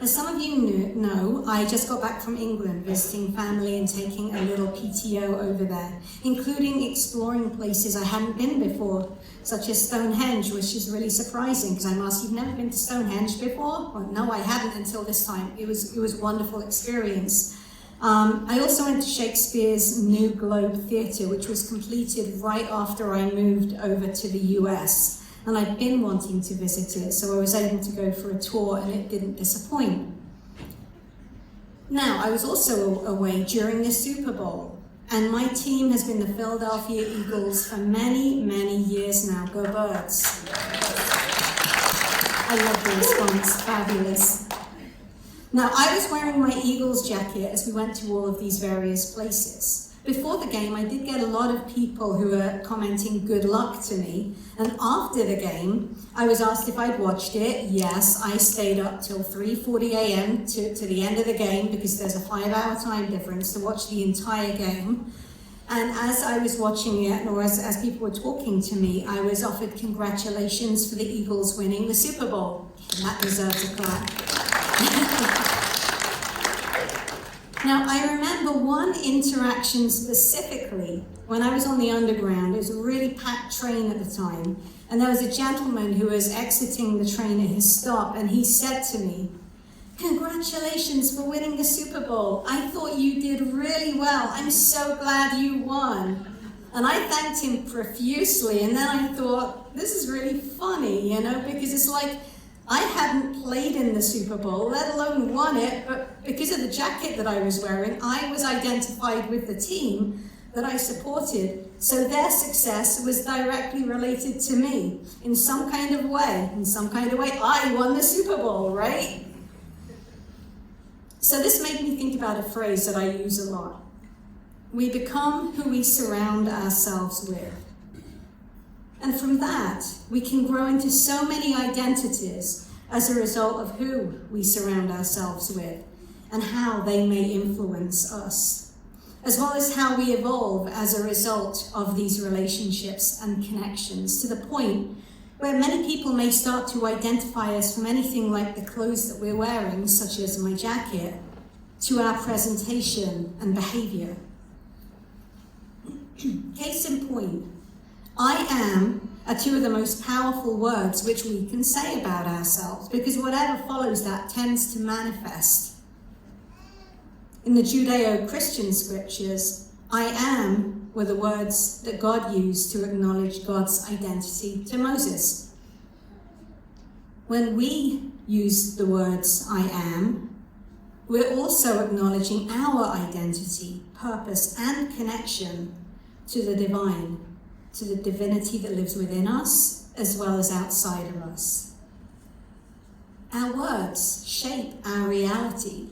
As some of you know, I just got back from England visiting family and taking a little PTO over there, including exploring places I hadn't been before, such as Stonehenge, which is really surprising because I'm asked, you've never been to Stonehenge before? Well, no, I hadn't until this time. It was a wonderful experience. I also went to Shakespeare's New Globe Theatre, which was completed right after I moved over to the US. And I'd been wanting to visit it, so I was able to go for a tour and it didn't disappoint. Now, I was also away during the Super Bowl, and my team has been the Philadelphia Eagles for many, many years now. Go Birds. I love the response, fabulous. Now, I was wearing my Eagles jacket as we went to all of these various places. Before the game, I did get a lot of people who were commenting good luck to me. And after the game, I was asked if I'd watched it. Yes, I stayed up till 3:40 a.m. to the end of the game because there's a 5-hour time difference to watch the entire game. And as I was watching it, or as people were talking to me, I was offered congratulations for the Eagles winning the Super Bowl. That deserves a clap. Now, I remember one interaction specifically when I was on the Underground. It was a really packed train at the time, and there was a gentleman who was exiting the train at his stop, and he said to me, "Congratulations for winning the Super Bowl. I thought you did really well. I'm so glad you won." And I thanked him profusely, and then I thought, this is really funny, because it's like, I hadn't played in the Super Bowl, let alone won it, but because of the jacket that I was wearing, I was identified with the team that I supported. So their success was directly related to me in some kind of way. In some kind of way, I won the Super Bowl, right? So this made me think about a phrase that I use a lot. We become who we surround ourselves with. And from that, we can grow into so many identities as a result of who we surround ourselves with and how they may influence us, as well as how we evolve as a result of these relationships and connections, to the point where many people may start to identify us from anything like the clothes that we're wearing, such as my jacket, to our presentation and behavior. Case in point, I am are two of the most powerful words which we can say about ourselves, because whatever follows that tends to manifest. In the Judeo-Christian scriptures, I am were the words that God used to acknowledge God's identity to Moses. When we use the words I am, we're also acknowledging our identity, purpose, and connection to the divine, to the divinity that lives within us as well as outside of us. Our words shape our reality.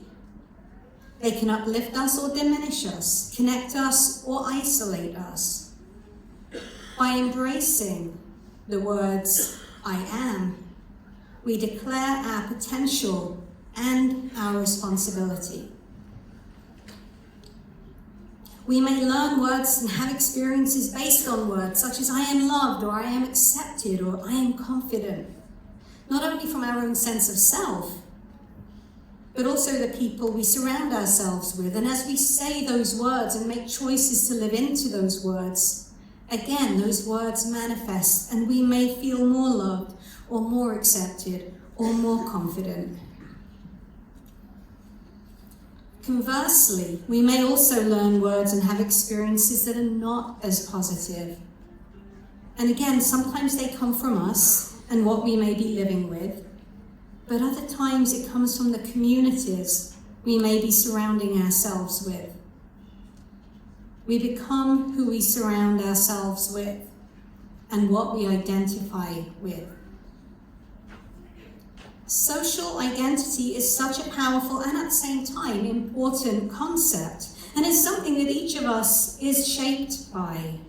They can uplift us or diminish us, connect us or isolate us. By embracing the words I am, we declare our potential and our responsibility. We may learn words and have experiences based on words such as I am loved, or I am accepted, or I am confident, not only from our own sense of self, but also the people we surround ourselves with. And as we say those words and make choices to live into those words, again, those words manifest, and we may feel more loved, or more accepted, or more confident. Conversely, we may also learn words and have experiences that are not as positive. And again, sometimes they come from us and what we may be living with, but other times it comes from the communities we may be surrounding ourselves with. We become who we surround ourselves with and what we identify with. Social identity is such a powerful and at the same time important concept, and it's something that each of us is shaped by.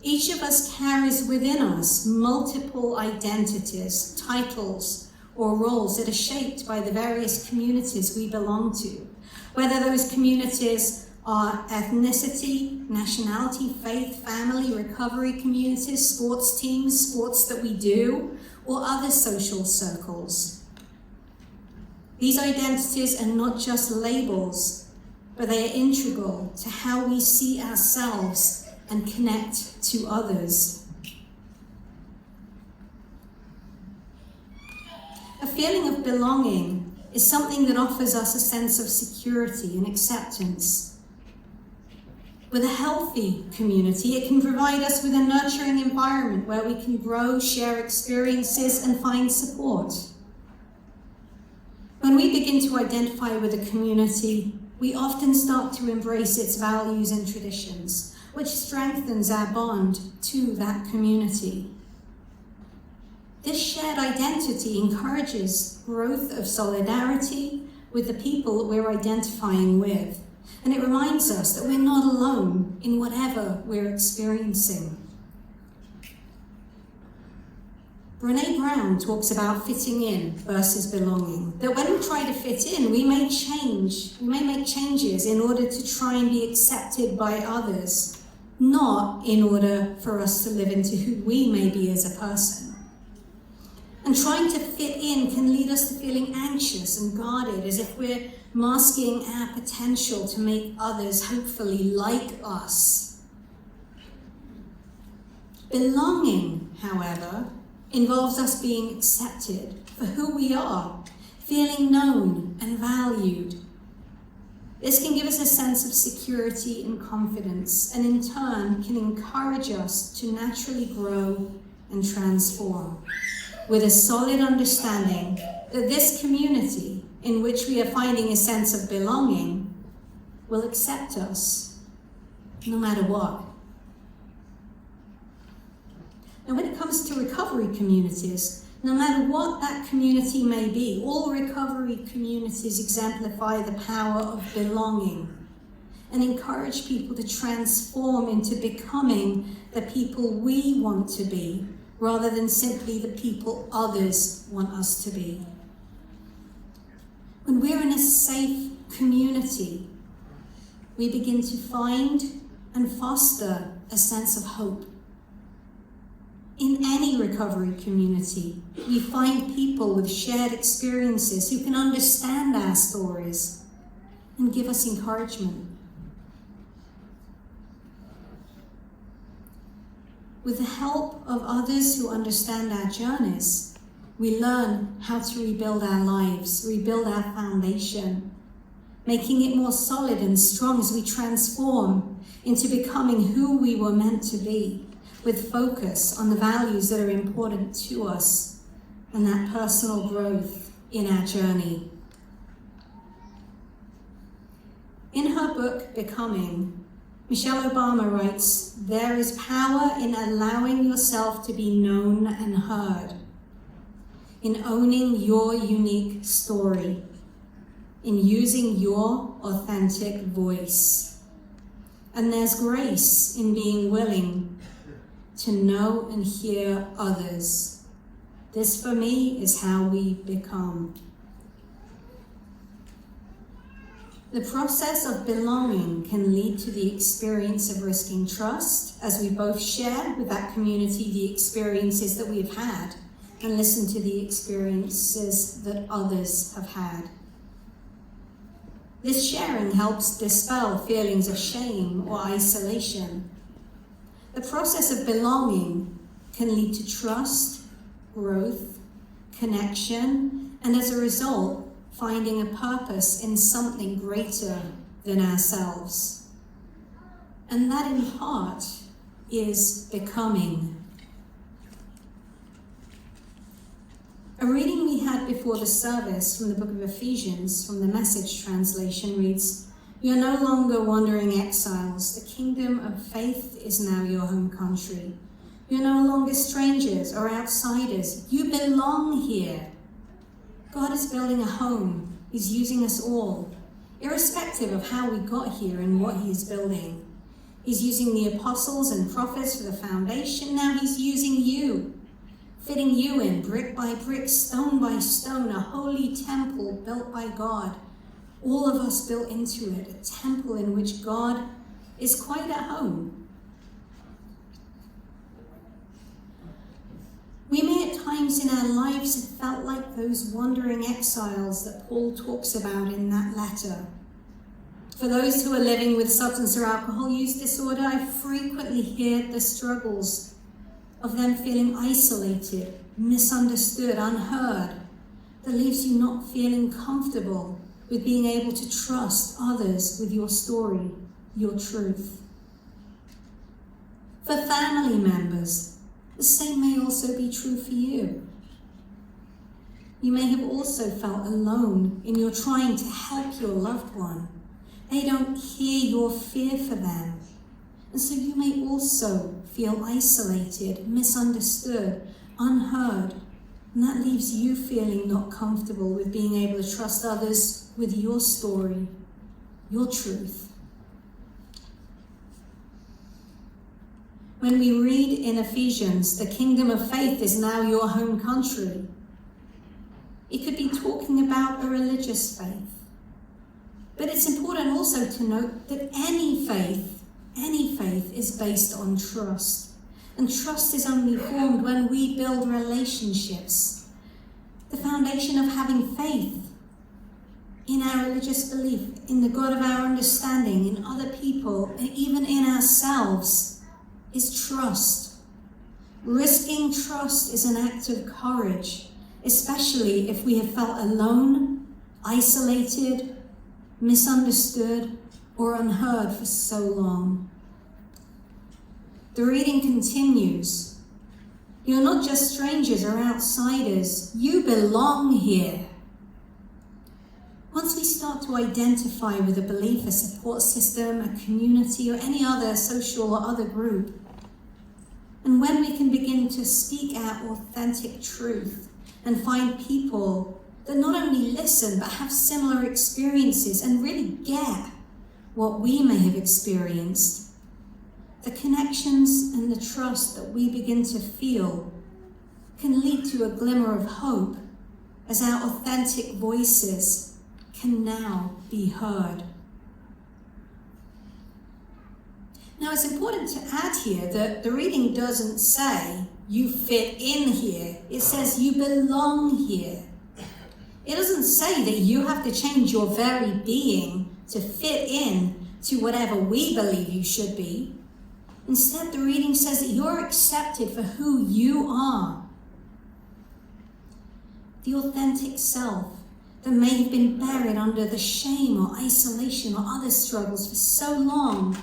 Each of us carries within us multiple identities, titles, or roles that are shaped by the various communities we belong to, whether those communities are ethnicity, nationality, faith, family, recovery communities, sports teams, sports that we do, or other social circles. These identities are not just labels, but they are integral to how we see ourselves and connect to others. A feeling of belonging is something that offers us a sense of security and acceptance. With a healthy community, it can provide us with a nurturing environment where we can grow, share experiences, and find support. When we begin to identify with a community, we often start to embrace its values and traditions, which strengthens our bond to that community. This shared identity encourages growth of solidarity with the people we're identifying with, and it reminds us that we're not alone in whatever we're experiencing. Brené Brown talks about fitting in versus belonging. That when we try to fit in, we may make changes in order to try and be accepted by others, not in order for us to live into who we may be as a person. And trying to fit in can lead us to feeling anxious and guarded, as if we're masking our potential to make others hopefully like us. Belonging, however, involves us being accepted for who we are, feeling known and valued. This can give us a sense of security and confidence, and in turn can encourage us to naturally grow and transform, with a solid understanding that this community in which we are finding a sense of belonging will accept us no matter what. And when it comes to recovery communities, no matter what that community may be, all recovery communities exemplify the power of belonging and encourage people to transform into becoming the people we want to be, rather than simply the people others want us to be. When we're in a safe community, we begin to find and foster a sense of hope. In any recovery community, we find people with shared experiences who can understand our stories and give us encouragement. With the help of others who understand our journeys, we learn how to rebuild our lives, rebuild our foundation, making it more solid and strong as we transform into becoming who we were meant to be, with focus on the values that are important to us and that personal growth in our journey. In her book, Becoming, Michelle Obama writes, "There is power in allowing yourself to be known and heard, in owning your unique story, in using your authentic voice. And there's grace in being willing to know and hear others. This, for me, is how we become." The process of belonging can lead to the experience of risking trust, as we both share with that community the experiences that we've had and listen to the experiences that others have had. This sharing helps dispel feelings of shame or isolation. The process of belonging can lead to trust, growth, connection, and as a result, finding a purpose in something greater than ourselves. And that, in part, is becoming. A reading we had before the service from the book of Ephesians, from the Message translation, reads, "You are no longer wandering exiles. The kingdom of faith is now your home country. You are no longer strangers or outsiders. You belong here. God is building a home. He's using us all, irrespective of how we got here and what he is building. He's using the apostles and prophets for the foundation. Now he's using you, fitting you in brick by brick, stone by stone, a holy temple built by God. All of us built into it, a temple in which God is quite at home. We may at times times in our lives have felt like those wandering exiles that Paul talks about in that letter. For those who are living with substance or alcohol use disorder, I frequently hear the struggles of them feeling isolated, misunderstood, unheard. That leaves you not feeling comfortable with being able to trust others with your story, your truth. For family members, the same may also be true for you. You may have also felt alone in your trying to help your loved one. They don't hear your fear for them. And so you may also feel isolated, misunderstood, unheard. And that leaves you feeling not comfortable with being able to trust others with your story, your truth. When we read in Ephesians, the kingdom of faith is now your home country, it could be talking about a religious faith. But it's important also to note that any faith is based on trust. And trust is only formed when we build relationships. The foundation of having faith in our religious belief, in the God of our understanding, in other people, and even in ourselves, is trust. Risking trust is an act of courage, especially if we have felt alone, isolated, misunderstood, or unheard for so long. The reading continues. You're not just strangers or outsiders. You belong here. Once we start to identify with a belief, a support system, a community, or any other social or other group, and when we can begin to speak our authentic truth and find people that not only listen but have similar experiences and really get what we may have experienced, the connections and the trust that we begin to feel can lead to a glimmer of hope as our authentic voices can now be heard. Now, it's important to add here that the reading doesn't say you fit in here. It says you belong here. It doesn't say that you have to change your very being to fit in to whatever we believe you should be. Instead, the reading says that you're accepted for who you are. The authentic self that may have been buried under the shame or isolation or other struggles for so long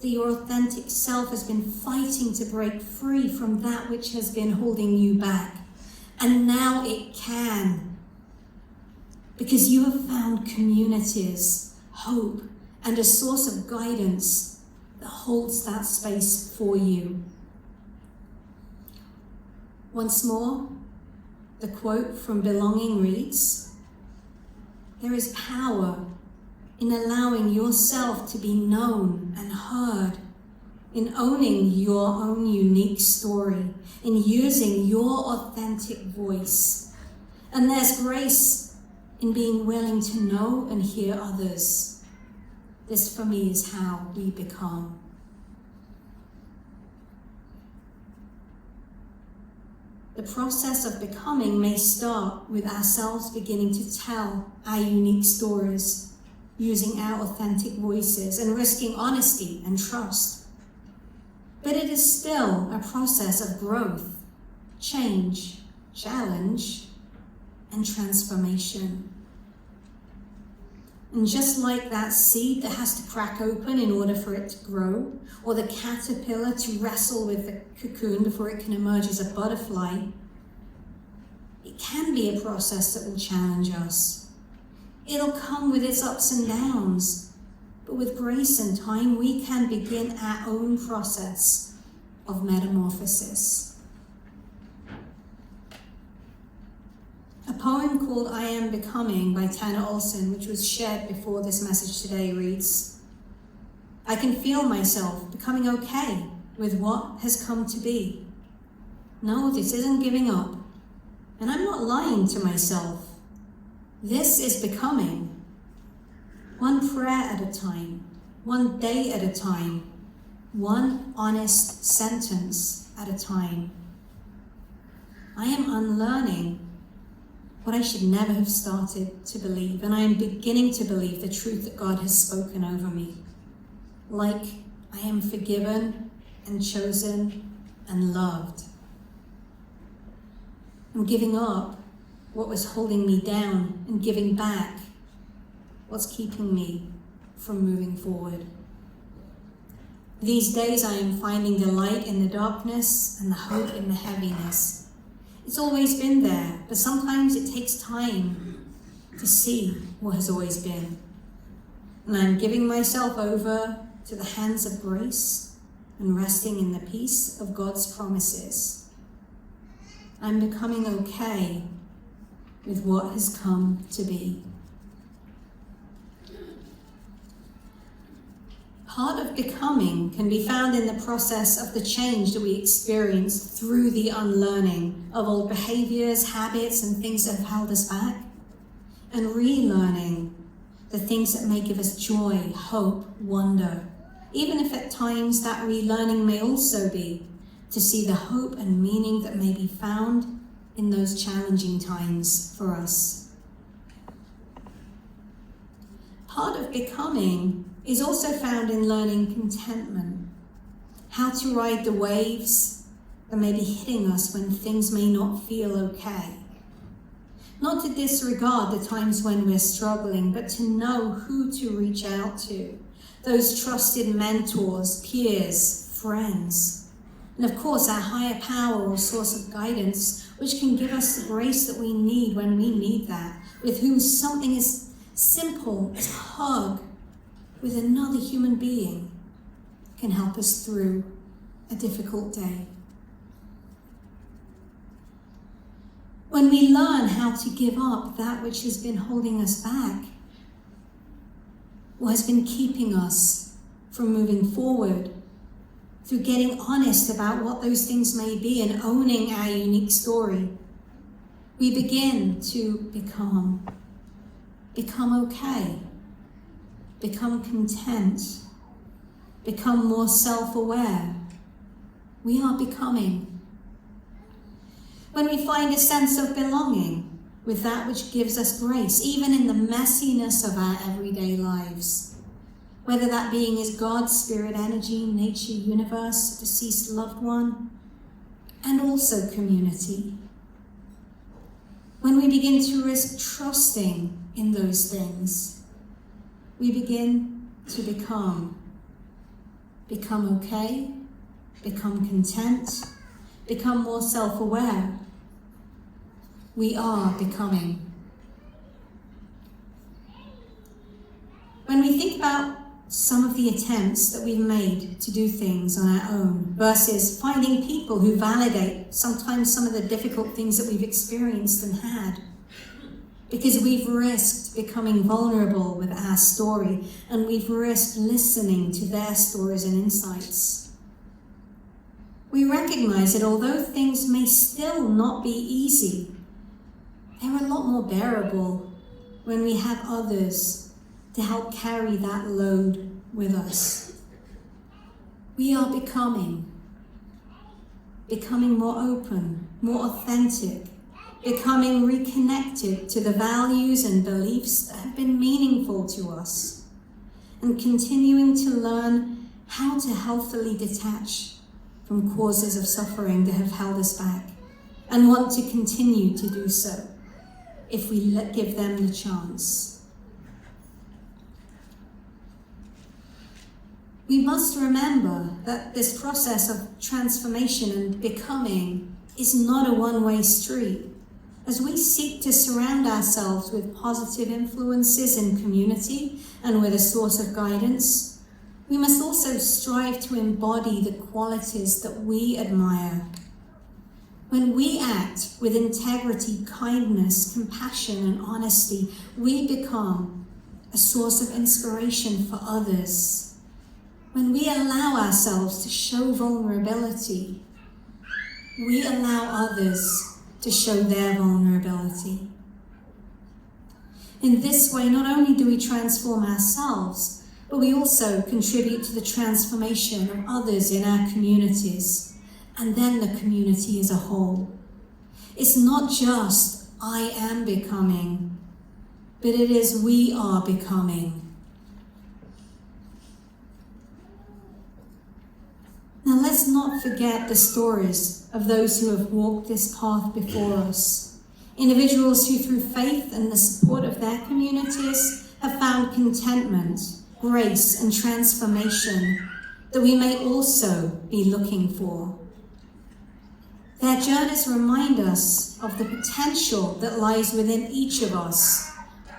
that your authentic self has been fighting to break free from that which has been holding you back. And now it can. Because you have found communities, hope, and a source of guidance that holds that space for you. Once more, the quote from Belonging reads, "There is power in allowing yourself to be known and heard, in owning your own unique story, in using your authentic voice. And there's grace in being willing to know and hear others. This, for me, is how we become." The process of becoming may start with ourselves beginning to tell our unique stories, using our authentic voices and risking honesty and trust. But it is still a process of growth, change, challenge, and transformation. And just like that seed that has to crack open in order for it to grow, or the caterpillar to wrestle with the cocoon before it can emerge as a butterfly, it can be a process that will challenge us. It'll come with its ups and downs, but with grace and time, we can begin our own process of metamorphosis. A poem called "I Am Becoming" by Tanner Olson, which was shared before this message today, reads, "I can feel myself becoming okay with what has come to be. No, this isn't giving up, and I'm not lying to myself. This is becoming. One prayer at a time, one day at a time, one honest sentence at a time. I am unlearning what I should never have started to believe, and I am beginning to believe the truth that God has spoken over me. Like I am forgiven and chosen and loved. I'm giving up what was holding me down and giving back what's keeping me from moving forward. These days I am finding the light in the darkness and the hope in the heaviness. It's always been there, but sometimes it takes time to see what has always been. And I'm giving myself over to the hands of grace and resting in the peace of God's promises. I'm becoming okay with what has come to be. Part of becoming can be found in the process of the change that we experience through the unlearning of old behaviors, habits, and things that have held us back, and relearning the things that may give us joy, hope, wonder, even if at times that relearning may also be to see the hope and meaning that may be found in those challenging times for us. Part of becoming is also found in learning contentment, how to ride the waves that may be hitting us when things may not feel okay. Not to disregard the times when we're struggling, but to know who to reach out to, those trusted mentors, peers, friends, and of course our higher power or source of guidance, which can give us the grace that we need when we need that, with whom something as simple as a hug with another human being can help us through a difficult day. When we learn how to give up that which has been holding us back, or has been keeping us from moving forward, through getting honest about what those things may be and owning our unique story, we begin to become okay, become content, become more self-aware. We are becoming. When we find a sense of belonging with that which gives us grace, even in the messiness of our everyday lives, whether that being is God, spirit, energy, nature, universe, deceased loved one, and also community. When we begin to risk trusting in those things, we begin to become okay, become content, become more self-aware. We are becoming. When we think about some of the attempts that we've made to do things on our own versus finding people who validate sometimes some of the difficult things that we've experienced and had, because we've risked becoming vulnerable with our story and we've risked listening to their stories and insights. We recognize that although things may still not be easy, they're a lot more bearable when we have others to help carry that load with us. We are becoming more open, more authentic, becoming reconnected to the values and beliefs that have been meaningful to us, and continuing to learn how to healthily detach from causes of suffering that have held us back, and want to continue to do so if we give them the chance. We must remember that this process of transformation and becoming is not a one-way street. As we seek to surround ourselves with positive influences in community and with a source of guidance, we must also strive to embody the qualities that we admire. When we act with integrity, kindness, compassion, and honesty, we become a source of inspiration for others. When we allow ourselves to show vulnerability, we allow others to show their vulnerability. In this way, not only do we transform ourselves, but we also contribute to the transformation of others in our communities, and then the community as a whole. It's not just I am becoming, but it is we are becoming. Now let's not forget the stories of those who have walked this path before us. Individuals who through faith and the support of their communities have found contentment, grace, and transformation that we may also be looking for. Their journeys remind us of the potential that lies within each of us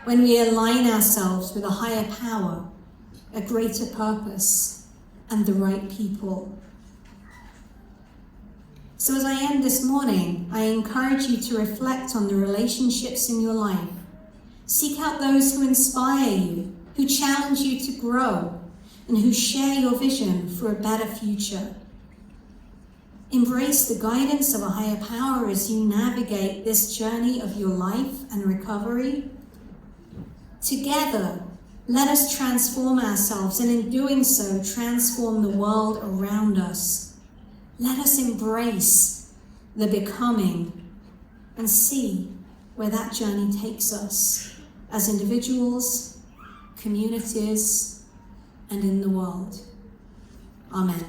when we align ourselves with a higher power, a greater purpose, and the right people. So as I end this morning, I encourage you to reflect on the relationships in your life. Seek out those who inspire you, who challenge you to grow, and who share your vision for a better future. Embrace the guidance of a higher power as you navigate this journey of your life and recovery. Together, let us transform ourselves, and in doing so, transform the world around us. Let us embrace the becoming and see where that journey takes us as individuals, communities, and in the world. Amen.